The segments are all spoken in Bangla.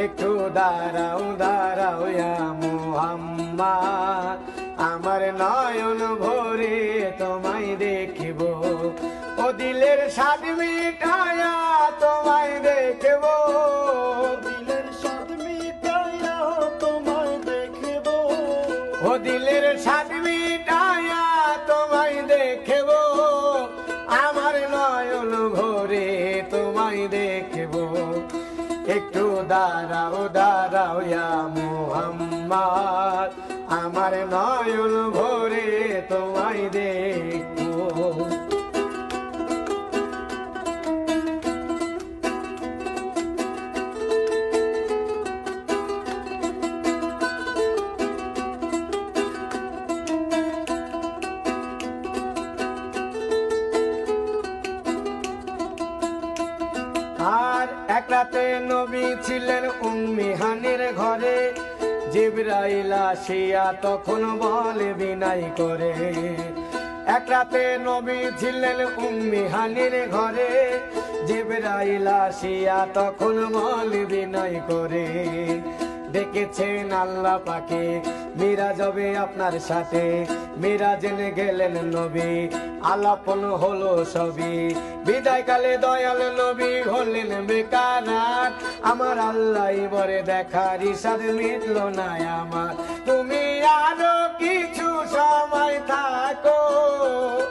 একটু দাঁড়াও দাঁড়াও ইয়া মুহাম্মদ, আমার নয়ন ভরে তোমায় দেখিব, ও দিলের স্বাদ মিটায়া তোমায় দেখিব, দিলের স্বাদ মিটাইয়া তোমায় দেখিব, ও দিলের স্বাদ মিটায়া তোমায় দেখিব, আমার নয়ন ভরে তোমায় দেখিব, একটু দাঁড়াও দাঁড়াও ইয়া মুহাম্মদ, আমার নয়ন ভরে তোমায় দেখব। আর এক রাতে নবী ছিলেন উম্মি হানির ঘরে, জিবরাইল আসিয়া তখন বলে বিনয় করে। এক রাতে নবী ছিলেন উম্মি হানির ঘরে, জিবরাইল আসিয়া তখন বলে বিনয় করে। ডেকেছেন আল্লাহ পাকে মিরাজ হবে আপনার সাথে, মিরাজ জেনে গেলেন নবী, আলাপন হলো সবই। বিদায়কালে দয়াল নবী হলেন বেকারার, আমার আল্লাহ বরে দেখার ইশাদ মিটল না আমার। তুমি আরো কিছু সময় থাকো,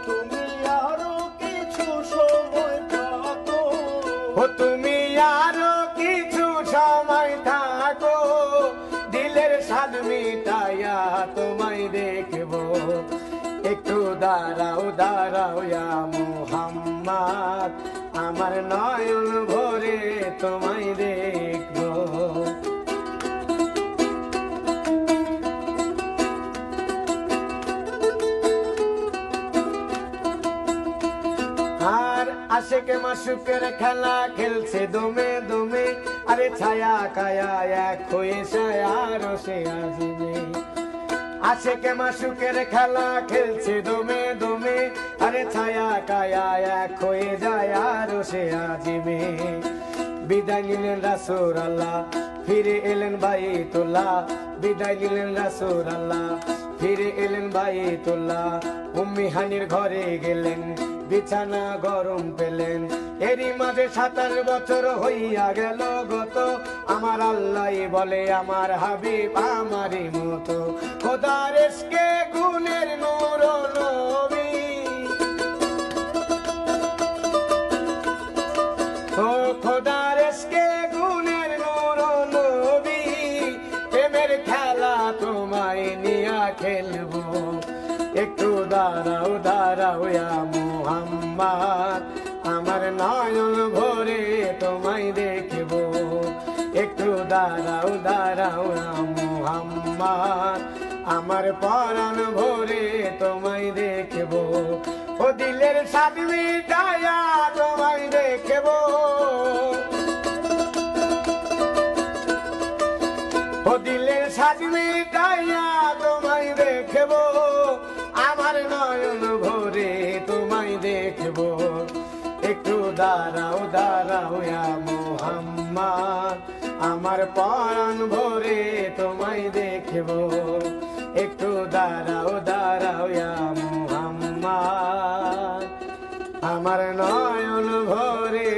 তুমি আরো কিছু সময় থাকো, ও তুমি আরো কিছু সময় থাকো, দিলের স্বাদ মিটাইয়া তোমায় দেখব, একটু দাঁড়াও দাঁড়াও ইয়া মুহাম্মদ, আমার নয়ন ভরে তোমায় দেখব। আর আশেকে মাসুকের খেলা খেলছে দমে দমে, আরে ছায়া কায়া এক হয়ে সায়ার সে আজিবে। আশেকে মাসুকের খেলা খেলছে দমে দমে, আরে ছায়া কায়া এক হয়ে যায় আর সে আজিবে। বিদায় নিলেন রাসূল আল্লাহ, ফিরে এলেন বাইতুল্লাহ, বিদায় নিলেন রাসূল আল্লাহ, ফিরে এলেন বাইতুল্লাহ। উম্মি হানির ঘরে গেলেন, বিছানা গরম পেলেন, এরই মাঝে 27 বছর হইয়া গেল গত, আমার আল্লাহ বলে আমার হাবিব আমারই মতো, খোদার ইশকে গুণের নূর নবী, ও খোদার ইশকে গুণের নূর নবী, প্রেমের খেলা তোমায় নিয়া খেলবো, একটু দাঁড়াও দাঁড়াও ইয়া মুহাম্মদ, আমার নয়ন ভরে তোমায় দেখব, একটু দাঁড়াও দাঁড়াও ইয়া মুহাম্মদ, আমার পরাণ ভরে তোমায় দেখব, ও দিলের স্বাদ মিটাইয়া তোমায় দেখব, ও দিলের স্বাদ মিটাইয়া তোমায় দেখব, আমার নয়ন ভরে তোমায় দেখব, একটু দাঁড়াও দাঁড়াও ইয়া মুহাম্মদ, আমার পরাণ ভরে তোমায় দেখব, একটু দাঁড়াও দাঁড়াও ইয়া মুহাম্মদ, আমার নয়ন ভরে